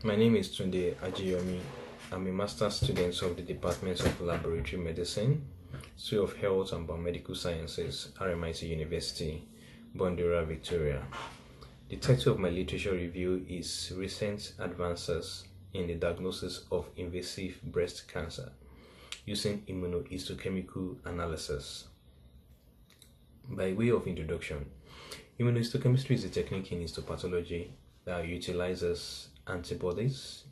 My name is Tunde Ajiyomi. I'm a master's student of the Department of Laboratory Medicine, School of Health and Biomedical Sciences, RMIT University, Bondura, Victoria. The title of my literature review is Recent Advances in the Diagnosis of Invasive Breast Cancer using Immunohistochemical Analysis. By way of introduction, immunohistochemistry is a technique in histopathology that utilizes antibodies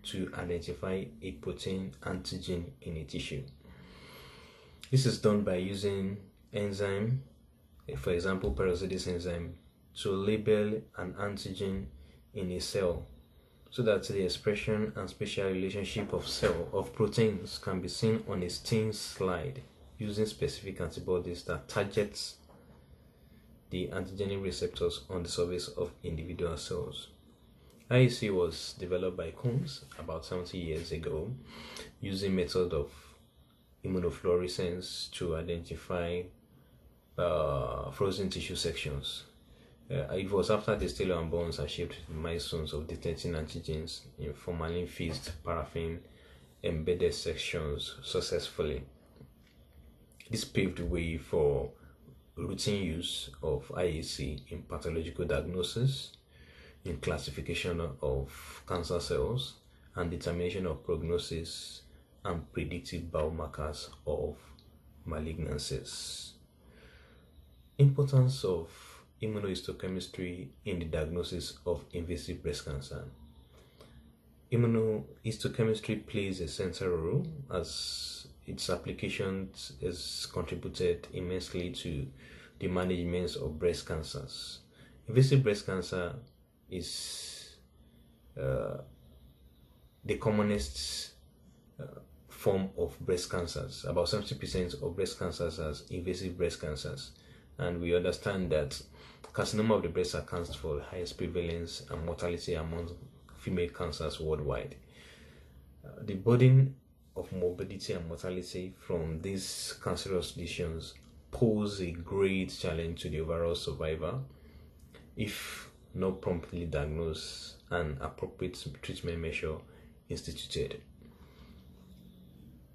to identify a protein antigen in a tissue. This is done by using enzyme, for example peroxidase enzyme, to label an antigen in a cell so that the expression and spatial relationship of proteins can be seen on a stain slide using specific antibodies that targets the antigenic receptors on the surface of individual cells. IEC was developed by Combs about 70 years ago using method of immunofluorescence to identify frozen tissue sections. It was after the stellar and bones achieved milestones of detecting antigens in formalin-fused paraffin embedded sections successfully. This paved the way for routine use of IEC in pathological diagnosis, in classification of cancer cells, and determination of prognosis and predictive biomarkers of malignancies. Importance of immunohistochemistry in the diagnosis of invasive breast cancer. Immunohistochemistry plays a central role as its application has contributed immensely to the management of breast cancers. Invasive breast cancer is the commonest form of breast cancers. About 70% of breast cancers are invasive breast cancers, and we understand that carcinoma of the breast accounts for the highest prevalence and mortality among female cancers worldwide. The burden of morbidity and mortality from these cancerous lesions pose a great challenge to the overall survivor if not promptly diagnosed and appropriate treatment measure instituted.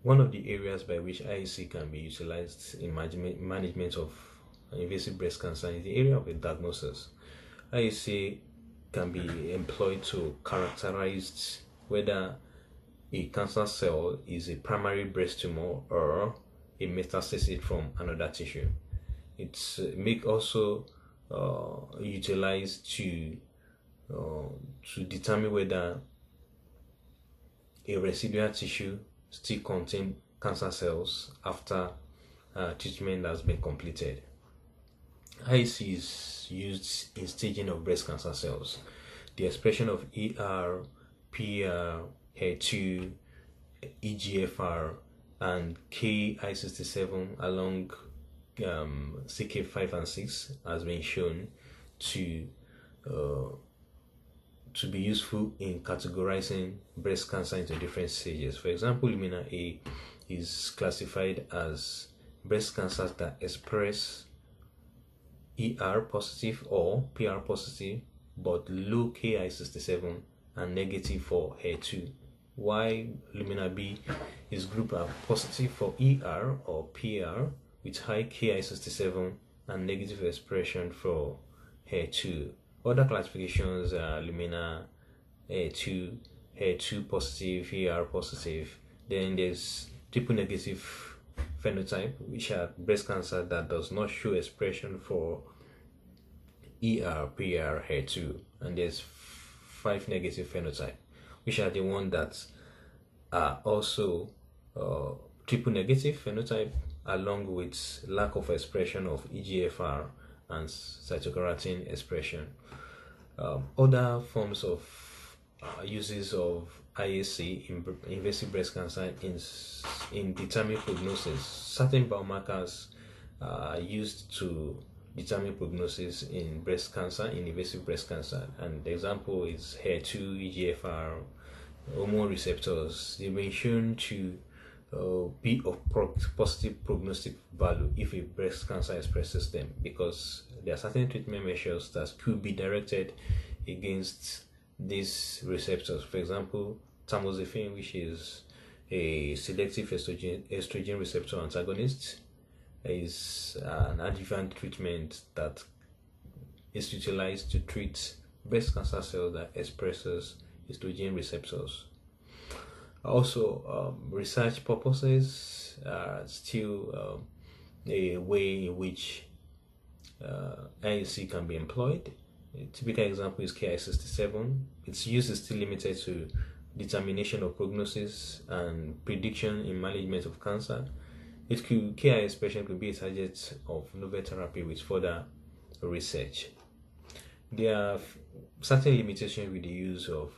One of the areas by which IEC can be utilized in management of invasive breast cancer is the area of the diagnosis. IEC can be employed to characterize whether a cancer cell is a primary breast tumor or a metastasis from another tissue. It's also utilized to determine whether a residual tissue still contains cancer cells after treatment has been completed. IEC is used in staging of breast cancer cells. The expression of ER, PR, HER2, EGFR, and Ki67 along CK5 and 6 has been shown to be useful in categorizing breast cancer into different stages. For example, Lumina A is classified as breast cancers that express ER positive or PR positive but low Ki67 and negative for HER2, while Lumina B is grouped as positive for ER or PR with high Ki67 and negative expression for HER2. Other classifications are Lumina HER2, HER2 positive, ER positive. Then there's triple negative phenotype, which are breast cancer that does not show expression for ER, PR, HER2. And there's 5 negative phenotype, which are the ones that are also triple negative phenotype, along with lack of expression of EGFR and cytokeratin expression. Other forms of uses of IEC in invasive breast cancer in determining prognosis. Certain biomarkers are used to determine prognosis in breast cancer, in invasive breast cancer, and the example is HER2, EGFR, hormone receptors. They've been shown to be of positive prognostic value if a breast cancer expresses them, because there are certain treatment measures that could be directed against these receptors. For example, tamoxifen, which is a selective estrogen receptor antagonist, is an adjuvant treatment that is utilized to treat breast cancer cells that expresses estrogen receptors. Also, research purposes are still a way in which IUC can be employed. A typical example is KI67. Its use is still limited to determination of prognosis and prediction in management of cancer. KI expression could be a target of novel therapy with further research. There are certain limitations with the use of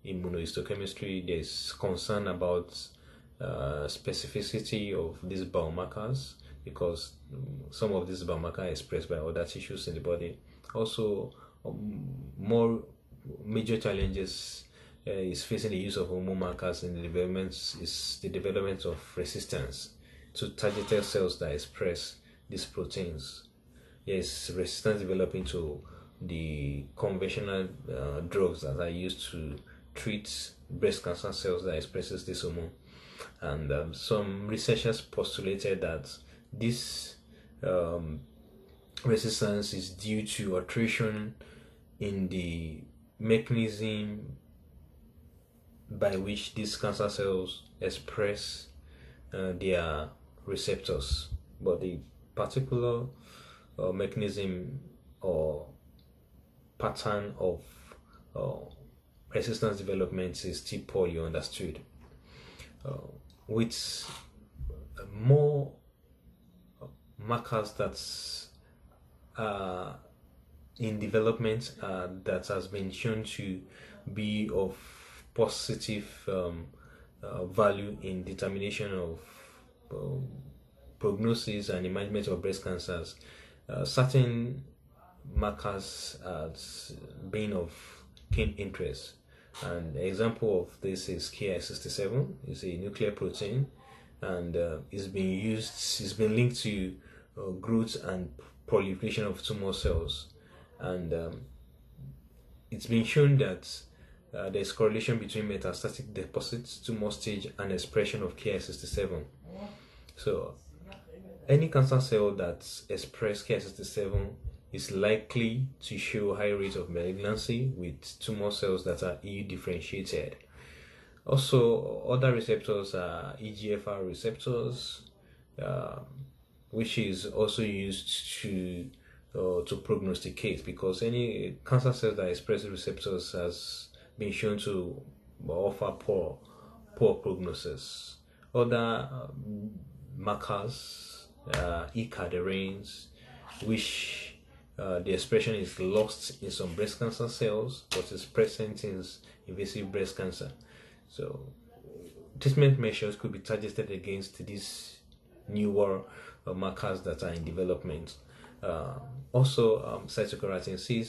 immunohistochemistry. There's concern about specificity of these biomarkers because some of these biomarkers are expressed by other tissues in the body. Also, more major challenges is facing the use of hormone markers in the development of resistance to targeted cells that express these proteins. There is resistance developing to the conventional drugs that are used to treat breast cancer cells that expresses this hormone. And some researchers postulated that this resistance is due to alteration in the mechanism by which these cancer cells express their receptors, but the particular mechanism or pattern of resistance development is still poorly understood. With more markers that are in development that has been shown to be of positive value in determination of prognosis and the management of breast cancers, certain markers as being of keen interest. An example of this is KI67. It's a nuclear protein, and it's been linked to growth and proliferation of tumor cells, and it's been shown that there's correlation between metastatic deposits, tumor stage, and expression of KI67. So any cancer cell that expresses KI67 is likely to show high rate of malignancy with tumor cells that are EU differentiated. Also, other receptors are EGFR receptors, which is also used to prognosticate, because any cancer cells that express receptors has been shown to offer poor prognosis. Other markers, E-cadherines, which the expression is lost in some breast cancer cells but is present in invasive breast cancer. So treatment measures could be targeted against these newer markers that are in development. Also, cytokeratin C,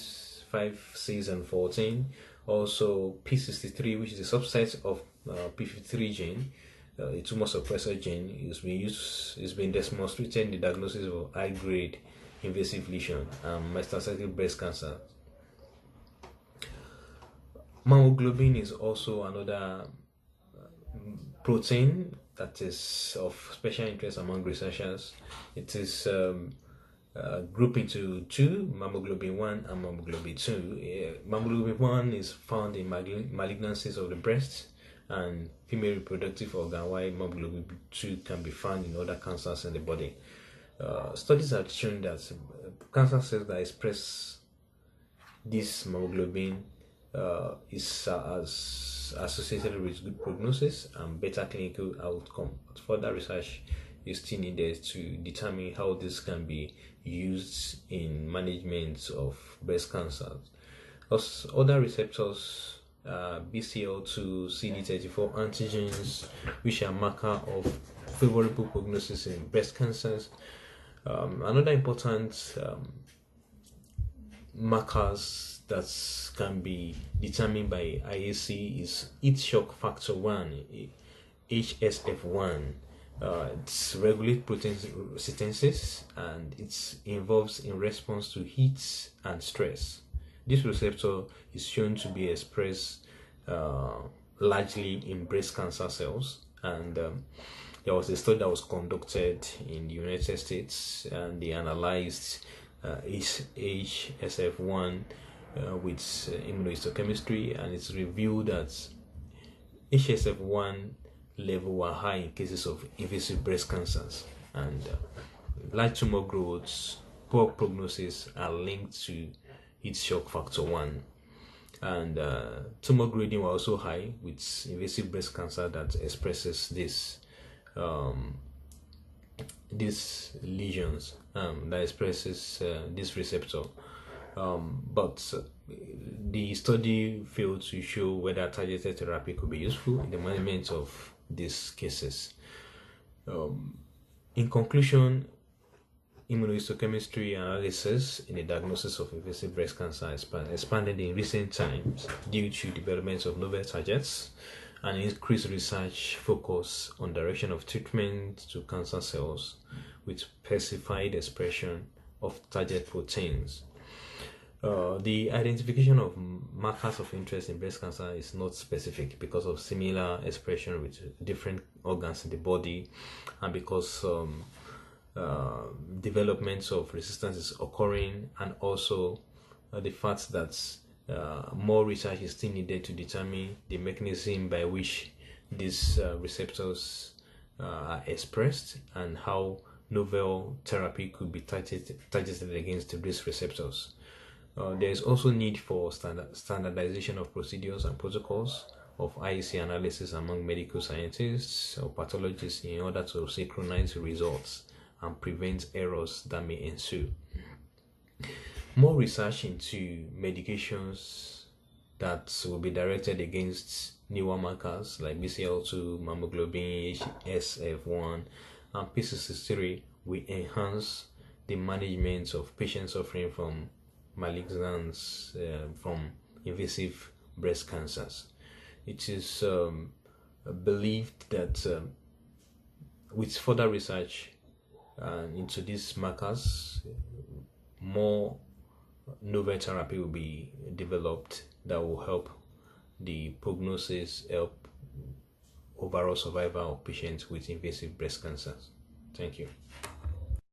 5, 6, and 14. Also, P63, which is a subset of P53 gene, a tumor suppressor gene, is being demonstrated in the diagnosis of high-grade invasive lesion and metastatic breast cancer. Myoglobin is also another protein that is of special interest among researchers. It is grouped into two, myoglobin 1 and myoglobin 2. Myoglobin 1 is found in malignancies of the breast and female reproductive organ, while myoglobin 2 can be found in other cancers in the body. Studies have shown that cancer cells that express this myoglobin is associated with good prognosis and better clinical outcome. But further research is still needed to determine how this can be used in management of breast cancer. Other receptors, BCL2, CD34 antigens, which are marker of favorable prognosis in breast cancers. Another important markers that can be determined by IAC is heat shock factor 1, HSF1. It regulates protein synthesis and it involves in response to heat and stress. This receptor is shown to be expressed largely in breast cancer cells, and there was a study that was conducted in the United States, and they analyzed HSF1 with immunohistochemistry, and it's revealed that HSF1 level were high in cases of invasive breast cancers, and large tumor growths, poor prognosis are linked to heat shock factor 1. And tumor grading were also high with invasive breast cancer that expresses these lesions, that expresses this receptor. But the study failed to show whether targeted therapy could be useful in the management of these cases. In conclusion, immunohistochemistry analysis in the diagnosis of invasive breast cancer expanded in recent times due to development of novel targets and increased research focus on direction of treatment to cancer cells with specified expression of target proteins. The identification of markers of interest in breast cancer is not specific because of similar expression with different organs in the body, and because developments of resistance is occurring, and also the fact that more research is still needed to determine the mechanism by which these receptors are expressed and how novel therapy could be targeted against these receptors. There is also need for standardization of procedures and protocols of IEC analysis among medical scientists or pathologists in order to synchronize results and prevent errors that may ensue. More research into medications that will be directed against newer markers like BCL2, mammoglobin, HSF1, and P63 will enhance the management of patients suffering from malignance from invasive breast cancers. It is believed that with further research into these markers, more novel therapy will be developed that will help the prognosis, help overall survival of patients with invasive breast cancers. Thank you.